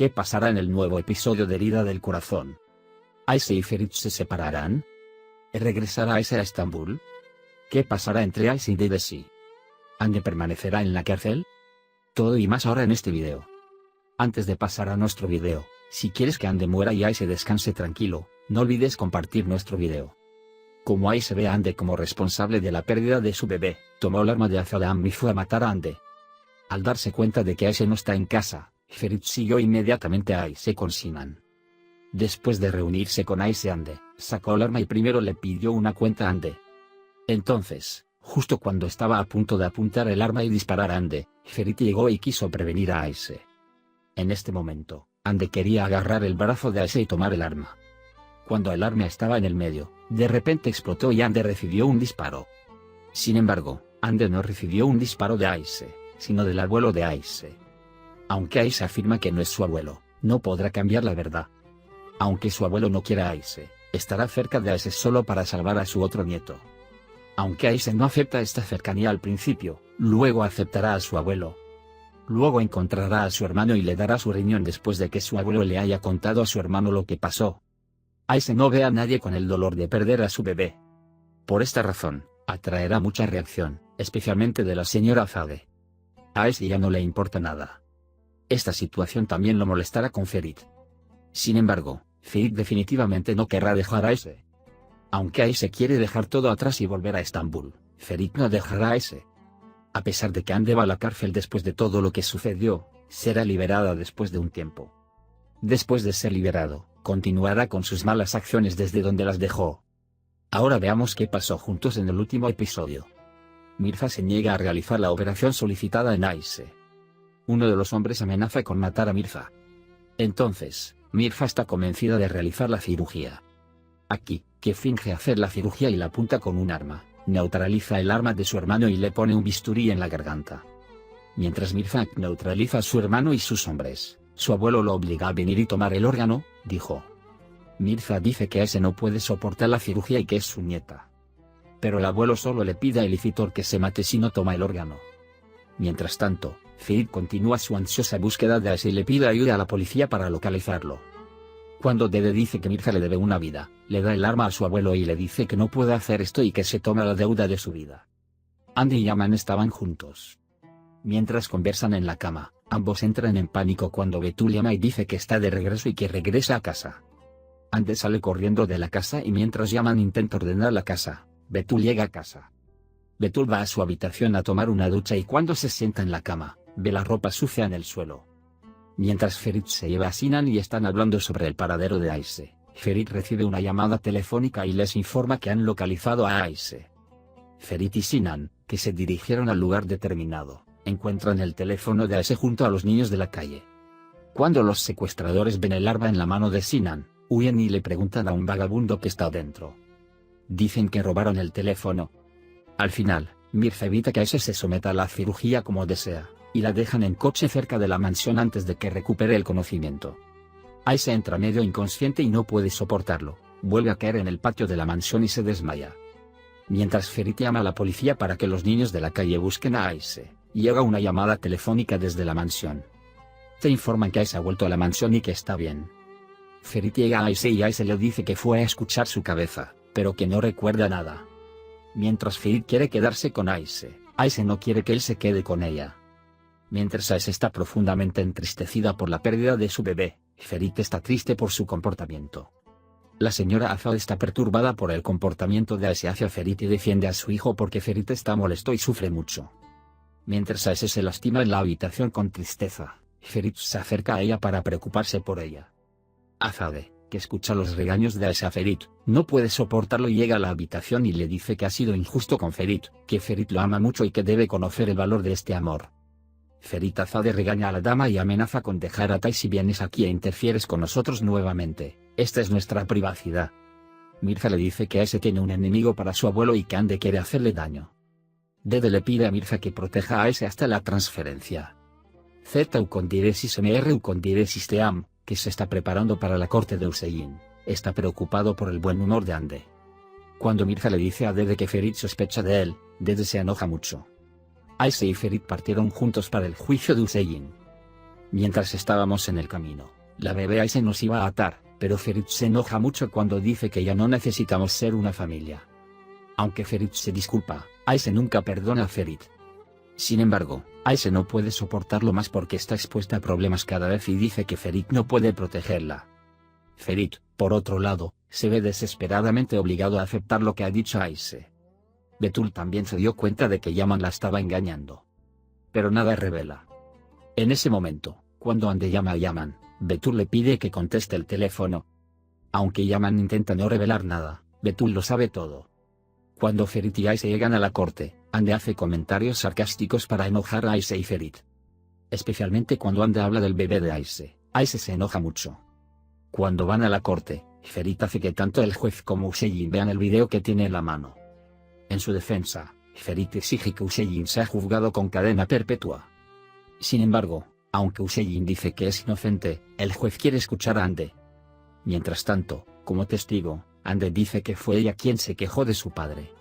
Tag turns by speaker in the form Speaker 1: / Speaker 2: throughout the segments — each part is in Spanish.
Speaker 1: ¿Qué pasará en el nuevo episodio de Herida del Corazón? ¿Aise y Ferit se separarán? ¿Regresará Aise a Estambul? ¿Qué pasará entre Aise y Dedesi? ¿Ande permanecerá en la cárcel? Todo y más ahora en este video. Antes de pasar a nuestro video, si quieres que Ande muera y Aise descanse tranquilo, no olvides compartir nuestro video. Como Aise ve a Ande como responsable de la pérdida de su bebé, tomó el arma de Azadam y fue a matar a Ande. Al darse cuenta de que Aise no está en casa, Ferit siguió inmediatamente a Aise con Sinan. Después de reunirse con Aise, Ande sacó el arma y primero le pidió una cuenta a Ande. Entonces, justo cuando estaba a punto de apuntar el arma y disparar a Ande, Ferit llegó y quiso prevenir a Aise. En este momento, Ande quería agarrar el brazo de Aise y tomar el arma. Cuando el arma estaba en el medio, de repente explotó y Ande recibió un disparo. Sin embargo, Ande no recibió un disparo de Aise, sino del abuelo de Aise. Aunque Aise afirma que no es su abuelo, no podrá cambiar la verdad. Aunque su abuelo no quiera a Aise, estará cerca de Aise solo para salvar a su otro nieto. Aunque Aise no acepta esta cercanía al principio, luego aceptará a su abuelo. Luego encontrará a su hermano y le dará su riñón después de que su abuelo le haya contado a su hermano lo que pasó. Aise no ve a nadie con el dolor de perder a su bebé. Por esta razón, atraerá mucha reacción, especialmente de la señora Azade. A Aise ya no le importa nada. Esta situación también lo molestará con Ferit. Sin embargo, Ferit definitivamente no querrá dejar a Aise. Aunque Aise quiere dejar todo atrás y volver a Estambul, Ferit no dejará a Aise. A pesar de que Ande va a la cárcel después de todo lo que sucedió, será liberada después de un tiempo. Después de ser liberado, continuará con sus malas acciones desde donde las dejó. Ahora veamos qué pasó juntos en el último episodio. Mirza se niega a realizar la operación solicitada en Aise. Uno de los hombres amenaza con matar a Mirza. Entonces, Mirza está convencida de realizar la cirugía. Aquí, que finge hacer la cirugía y la apunta con un arma, neutraliza el arma de su hermano y le pone un bisturí en la garganta. Mientras Mirza neutraliza a su hermano y sus hombres, su abuelo lo obliga a venir y tomar el órgano, dijo. Mirza dice que Aise no puede soportar la cirugía y que es su nieta. Pero el abuelo solo le pide a Elicitor que se mate si no toma el órgano. Mientras tanto, Ferit continúa su ansiosa búsqueda de Aise y le pide ayuda a la policía para localizarlo. Cuando Dede dice que Mirza le debe una vida, le da el arma a su abuelo y le dice que no puede hacer esto y que se tome la deuda de su vida. Ande y Yaman estaban juntos. Mientras conversan en la cama, ambos entran en pánico cuando Betul llama y dice que está de regreso y que regresa a casa. Ande sale corriendo de la casa y mientras Yaman intenta ordenar la casa, Betul llega a casa. Betul va a su habitación a tomar una ducha y cuando se sienta en la cama, ve la ropa sucia en el suelo. Mientras Ferit se lleva a Sinan y están hablando sobre el paradero de Aise, Ferit recibe una llamada telefónica y les informa que han localizado a Aise. Ferit y Sinan, que se dirigieron al lugar determinado, encuentran el teléfono de Aise junto a los niños de la calle. Cuando los secuestradores ven el arma en la mano de Sinan, huyen y le preguntan a un vagabundo que está dentro. Dicen que robaron el teléfono. Al final, Mirza evita que Aise se someta a la cirugía como desea, y la dejan en coche cerca de la mansión antes de que recupere el conocimiento. Aise entra medio inconsciente y no puede soportarlo, vuelve a caer en el patio de la mansión y se desmaya. Mientras Ferit llama a la policía para que los niños de la calle busquen a Aise, llega una llamada telefónica desde la mansión. Te informan que Aise ha vuelto a la mansión y que está bien. Ferit llega a Aise y Aise le dice que fue a escuchar su cabeza, pero que no recuerda nada. Mientras Ferit quiere quedarse con Aise, Aise no quiere que él se quede con ella. Mientras Aise está profundamente entristecida por la pérdida de su bebé, Ferit está triste por su comportamiento. La señora Azad está perturbada por el comportamiento de Aise hacia Ferit y defiende a su hijo porque Ferit está molesto y sufre mucho. Mientras Aise se lastima en la habitación con tristeza, Ferit se acerca a ella para preocuparse por ella. Azade, que escucha los regaños de Aise a Ferit, no puede soportarlo y llega a la habitación y le dice que ha sido injusto con Ferit, que Ferit lo ama mucho y que debe conocer el valor de este amor. Ferit Azade regaña a la dama y amenaza con dejar a Tai si vienes aquí e interfieres con nosotros nuevamente, esta es nuestra privacidad. Mirza le dice que Aise tiene un enemigo para su abuelo y que Ande quiere hacerle daño. Dede le pide a Mirza que proteja a Aise hasta la transferencia. Z Ucondiresis MR Ucondiresis Team, que se está preparando para la corte de Hussein, está preocupado por el buen humor de Ande. Cuando Mirza le dice a Dede que Ferit sospecha de él, Dede se enoja mucho. Aise y Ferit partieron juntos para el juicio de Hussein. Mientras estábamos en el camino, la bebé Aise nos iba a atar, pero Ferit se enoja mucho cuando dice que ya no necesitamos ser una familia. Aunque Ferit se disculpa, Aise nunca perdona a Ferit. Sin embargo, Aise no puede soportarlo más porque está expuesta a problemas cada vez y dice que Ferit no puede protegerla. Ferit, por otro lado, se ve desesperadamente obligado a aceptar lo que ha dicho Aise. Betul también se dio cuenta de que Yaman la estaba engañando. Pero nada revela. En ese momento, cuando Ande llama a Yaman, Betul le pide que conteste el teléfono. Aunque Yaman intenta no revelar nada, Betul lo sabe todo. Cuando Ferit y Aise llegan a la corte, Ande hace comentarios sarcásticos para enojar a Aise y Ferit. Especialmente cuando Ande habla del bebé de Aise, Aise se enoja mucho. Cuando van a la corte, Ferit hace que tanto el juez como Hussein vean el video que tiene en la mano. En su defensa, Ferit exige que Hussein sea juzgado con cadena perpetua. Sin embargo, aunque Hussein dice que es inocente, el juez quiere escuchar a Ande. Mientras tanto, como testigo, Ande dice que fue ella quien se quejó de su padre.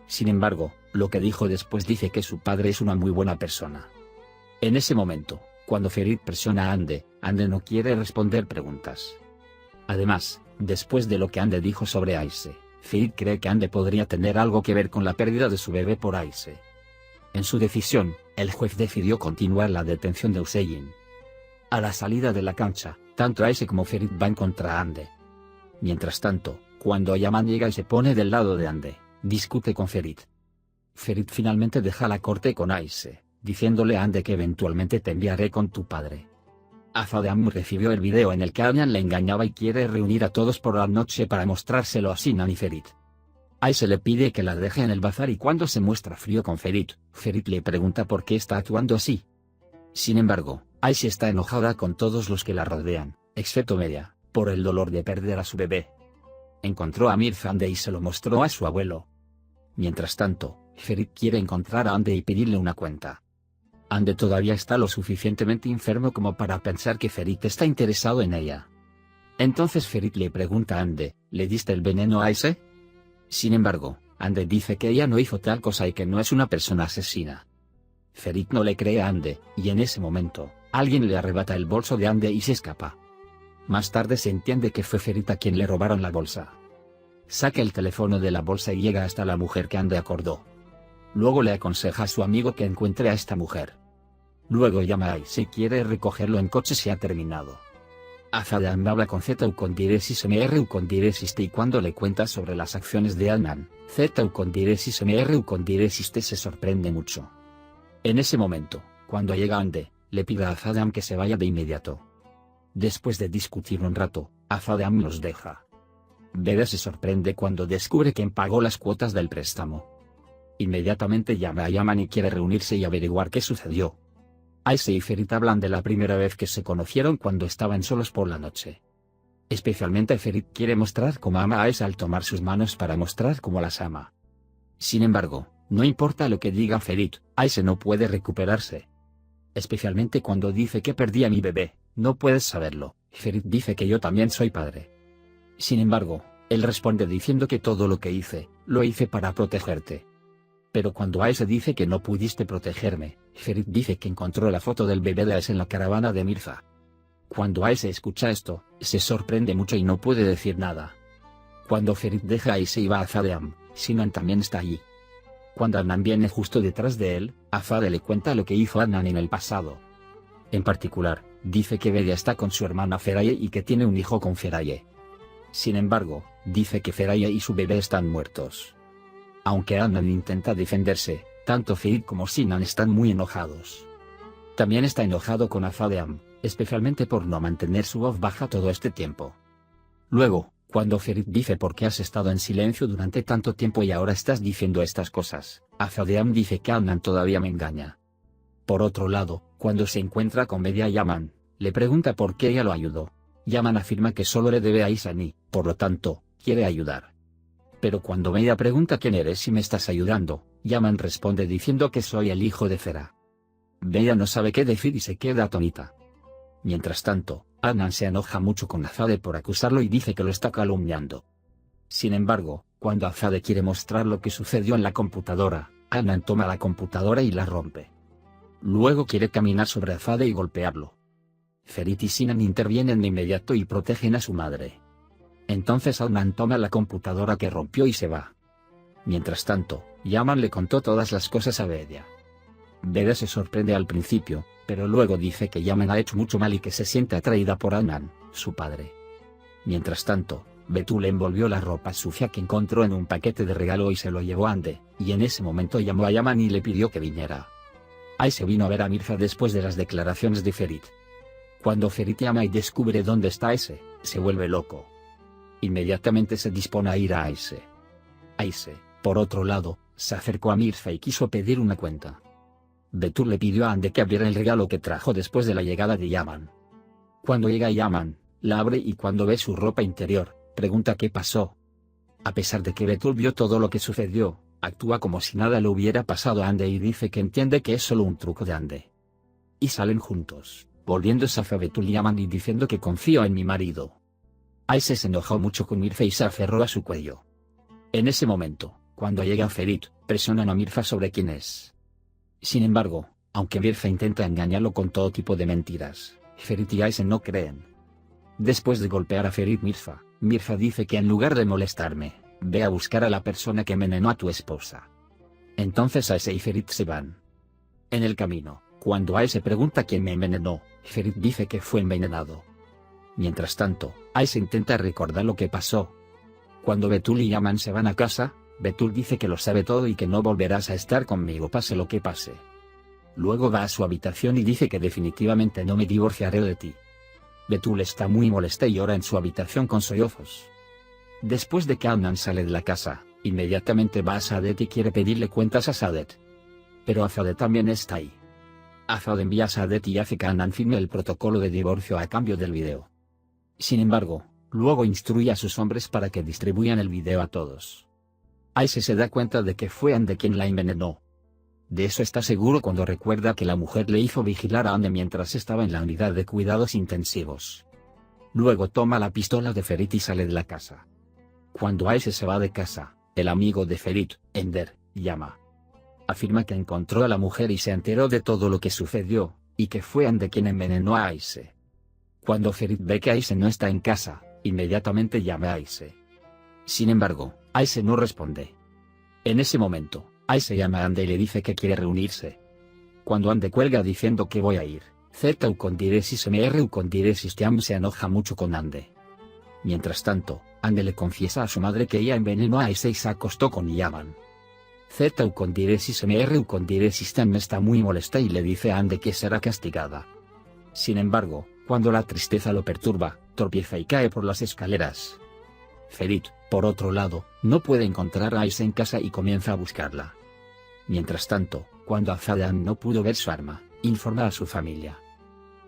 Speaker 1: Sin embargo, lo que dijo después dice que su padre es una muy buena persona. En ese momento, cuando Ferit presiona a Ande, Ande no quiere responder preguntas. Además, después de lo que Ande dijo sobre Aise, Ferit cree que Ande podría tener algo que ver con la pérdida de su bebé por Aise. En su decisión, el juez decidió continuar la detención de Hussein. A la salida de la cancha, tanto Aise como Ferit van contra Ande. Mientras tanto, cuando Yaman llega y se pone del lado de Ande, discute con Ferit. Ferit finalmente deja la corte con Aise, diciéndole a Ande que eventualmente te enviaré con tu padre. Azadam recibió el video en el que Adnan le engañaba y quiere reunir a todos por la noche para mostrárselo a Sinan y Ferit. Aise le pide que la deje en el bazar y cuando se muestra frío con Ferit, Ferit le pregunta por qué está actuando así. Sin embargo, Aise está enojada con todos los que la rodean, excepto Media, por el dolor de perder a su bebé. Encontró a Mirza Ande y se lo mostró a su abuelo. Mientras tanto, Ferit quiere encontrar a Ande y pedirle una cuenta. Ande todavía está lo suficientemente enfermo como para pensar que Ferit está interesado en ella. Entonces Ferit le pregunta a Ande, ¿le diste el veneno a Aise? Sin embargo, Ande dice que ella no hizo tal cosa y que no es una persona asesina. Ferit no le cree a Ande, y en ese momento, alguien le arrebata el bolso de Ande y se escapa. Más tarde se entiende que fue Ferit a quien le robaron la bolsa. Saca el teléfono de la bolsa y llega hasta la mujer que Ande acordó. Luego le aconseja a su amigo que encuentre a esta mujer. Luego llama a Aise y quiere recogerlo en coche si ha terminado. Azadam habla con Zeta con diresis MR con diresis T y cuando le cuenta sobre las acciones de Adnan, Zeta con diresis MR con diresis T se sorprende mucho. En ese momento, cuando llega Ande, le pide a Azadam que se vaya de inmediato. Después de discutir un rato, Azadam los deja. Bede se sorprende cuando descubre quién pagó las cuotas del préstamo. Inmediatamente llama a Yaman y quiere reunirse y averiguar qué sucedió. Aise y Ferit hablan de la primera vez que se conocieron cuando estaban solos por la noche. Especialmente Ferit quiere mostrar cómo ama a Aise al tomar sus manos para mostrar cómo las ama. Sin embargo, no importa lo que diga Ferit, Aise no puede recuperarse. Especialmente cuando dice que perdí a mi bebé, no puedes saberlo, Ferit dice que yo también soy padre. Sin embargo, él responde diciendo que todo lo que hice, lo hice para protegerte. Pero cuando Aise dice que no pudiste protegerme, Ferit dice que encontró la foto del bebé de Aise en la caravana de Mirza. Cuando Aise escucha esto, se sorprende mucho y no puede decir nada. Cuando Ferit deja a Aise y va a Azadam, Sinan también está allí. Cuando Adnan viene justo detrás de él, Azade le cuenta lo que hizo Adnan en el pasado. En particular, dice que Bedia está con su hermana Feraye y que tiene un hijo con Feraye. Sin embargo, dice que Feraye y su bebé están muertos. Aunque Adnan intenta defenderse, tanto Ferit como Sinan están muy enojados. También está enojado con Azadam, especialmente por no mantener su voz baja todo este tiempo. Luego, cuando Ferit dice por qué has estado en silencio durante tanto tiempo y ahora estás diciendo estas cosas, Azadam dice que Adnan todavía me engaña. Por otro lado, cuando se encuentra con Media Yaman, le pregunta por qué ella lo ayudó. Yaman afirma que solo le debe a Isani, por lo tanto, quiere ayudar. Pero cuando Media pregunta quién eres y me estás ayudando, Yaman responde diciendo que soy el hijo de Fera. Media no sabe qué decir y se queda atónita. Mientras tanto, Adnan se enoja mucho con Azade por acusarlo y dice que lo está calumniando. Sin embargo, cuando Azade quiere mostrar lo que sucedió en la computadora, Adnan toma la computadora y la rompe. Luego quiere caminar sobre Azade y golpearlo. Ferit y Sinan intervienen de inmediato y protegen a su madre. Entonces Adnan toma la computadora que rompió y se va. Mientras tanto, Yaman le contó todas las cosas a Bedia. Bedia se sorprende al principio, pero luego dice que Yaman ha hecho mucho mal y que se siente atraída por Adnan, su padre. Mientras tanto, Betul envolvió la ropa sucia que encontró en un paquete de regalo y se lo llevó a Ande, y en ese momento llamó a Yaman y le pidió que viniera. Ayse vino a ver a Mirza después de las declaraciones de Ferit. Cuando Ferit llama y descubre dónde está Ayse, se vuelve loco. Inmediatamente se dispone a ir a Ayse. Ayse, por otro lado, se acercó a Mirza y quiso pedir una cuenta. Betul le pidió a Ande que abriera el regalo que trajo después de la llegada de Yaman. Cuando llega Yaman, la abre y cuando ve su ropa interior, pregunta qué pasó. A pesar de que Betul vio todo lo que sucedió, actúa como si nada le hubiera pasado a Ande y dice que entiende que es solo un truco de Ande. Y salen juntos, volviéndose hacia Betul y Yaman y diciendo que confío en mi marido. Ayse se enojó mucho con Mirza y se aferró a su cuello. En ese momento, cuando llega Ferit, presionan a Mirza sobre quién es. Sin embargo, aunque Mirza intenta engañarlo con todo tipo de mentiras, Ferit y Ayse no creen. Después de golpear a Ferit Mirza dice que en lugar de molestarme, ve a buscar a la persona que envenenó a tu esposa. Entonces Ayse y Ferit se van. En el camino, cuando Ayse pregunta quién me envenenó, Ferit dice que fue envenenado. Mientras tanto, Ayse intenta recordar lo que pasó. Cuando Betul y Yaman se van a casa, Betul dice que lo sabe todo y que no volverás a estar conmigo pase lo que pase. Luego va a su habitación y dice que definitivamente no me divorciaré de ti. Betul está muy molesta y llora en su habitación con sollozos. Después de que Adnan sale de la casa, inmediatamente va a Saadet y quiere pedirle cuentas a Saadet. Pero Azadeh también está ahí. Azadeh envía a Saadet y hace que Adnan firme el protocolo de divorcio a cambio del video. Sin embargo, luego instruye a sus hombres para que distribuyan el video a todos. Ayse se da cuenta de que fue Ande quien la envenenó. De eso está seguro cuando recuerda que la mujer le hizo vigilar a Ande mientras estaba en la unidad de cuidados intensivos. Luego toma la pistola de Ferit y sale de la casa. Cuando Ayse se va de casa, el amigo de Ferit, Ender, llama. Afirma que encontró a la mujer y se enteró de todo lo que sucedió, y que fue Ande quien envenenó a Ayse. Cuando Ferit ve que Ayse no está en casa, inmediatamente llama a Ayse. Sin embargo, Ayse no responde. En ese momento, Ayse llama a Ande y le dice que quiere reunirse. Cuando Ande cuelga diciendo que voy a ir, Z ucondiresis mr ucondiresis team se enoja mucho con Ande. Mientras tanto, Ande le confiesa a su madre que ella envenenó a Ayse y se acostó con Yaman. Z ucondiresis mr ucondiresis team está muy molesta y le dice a Ande que será castigada. Sin embargo, cuando la tristeza lo perturba, tropieza y cae por las escaleras. Ferit, por otro lado, no puede encontrar a Ayse en casa y comienza a buscarla. Mientras tanto, cuando Azadeh no pudo ver su arma, informa a su familia.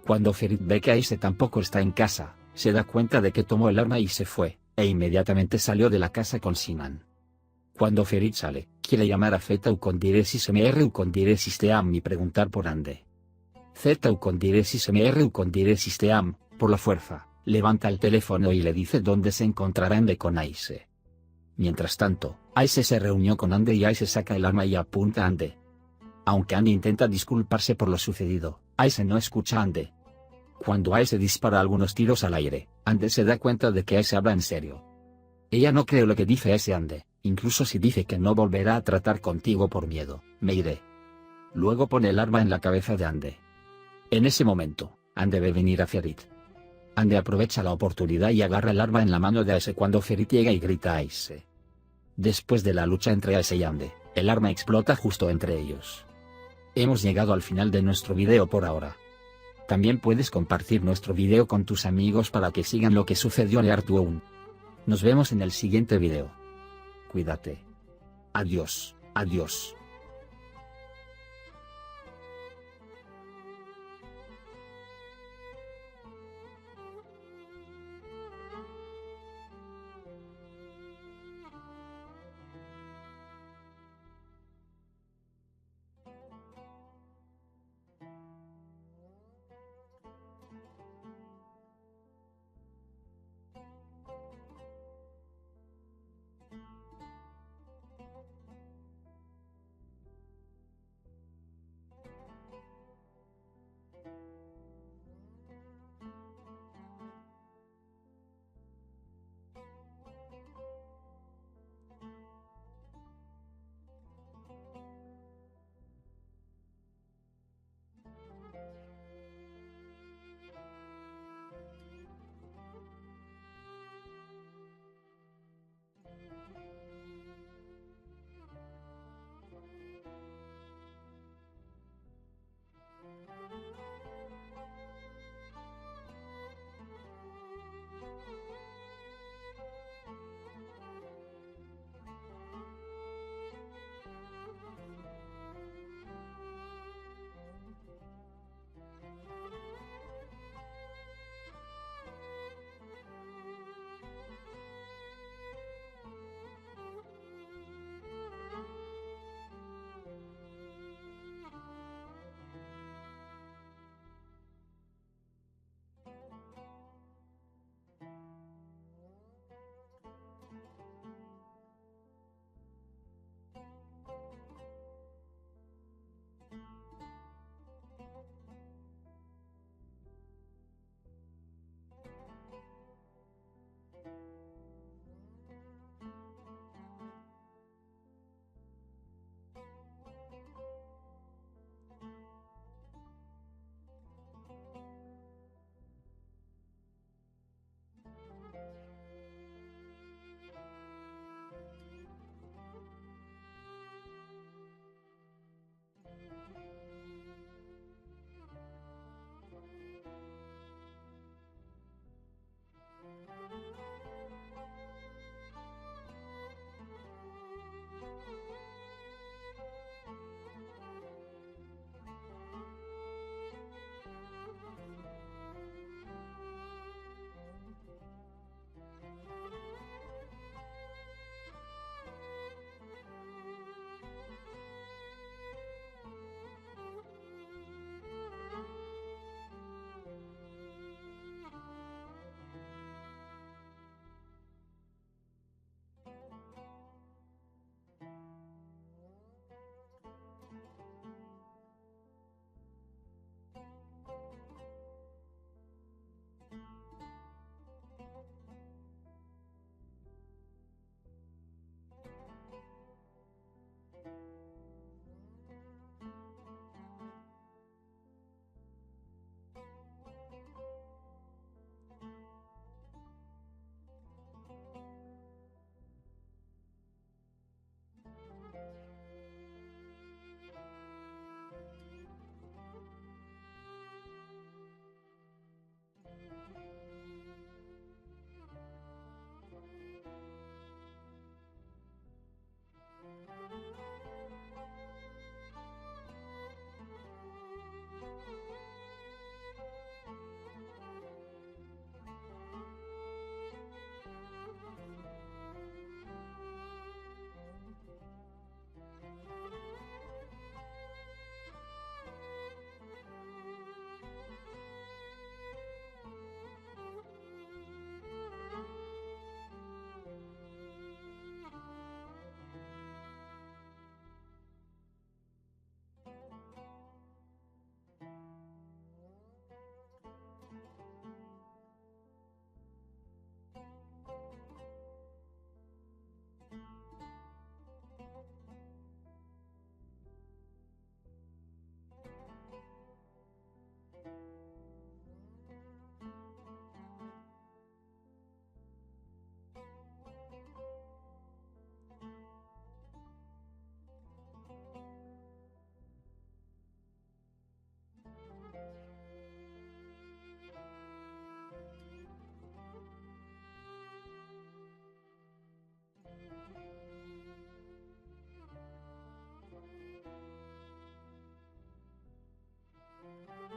Speaker 1: Cuando Ferit ve que Ayse tampoco está en casa, se da cuenta de que tomó el arma y se fue, e inmediatamente salió de la casa con Sinan. Cuando Ferit sale, quiere llamar a Z ucondiresis mr ucondiresis team y preguntar por Ande. Z ucondiresis mr ucondiresis team, por la fuerza, levanta el teléfono y le dice dónde se encontrará Ande con Ayse. Mientras tanto, Ayse se reunió con Ande y Ayse saca el arma y apunta a Ande. Aunque Ande intenta disculparse por lo sucedido, Ayse no escucha a Ande. Cuando Ayse dispara algunos tiros al aire, Ande se da cuenta de que Ayse habla en serio. Ella no cree lo que dice ese Ande, incluso si dice que no volverá a tratar contigo por miedo, me iré. Luego pone el arma en la cabeza de Ande. En ese momento, Ande ve venir a Ferit. Ande aprovecha la oportunidad y agarra el arma en la mano de Ayse cuando Ferit llega y grita a Ayse. Después de la lucha entre Ayse y Ande, el arma explota justo entre ellos. Hemos llegado al final de nuestro video por ahora. También puedes compartir nuestro video con tus amigos para que sigan lo que sucedió en Artuoun. Nos vemos en el siguiente video. Cuídate. Adiós, adiós.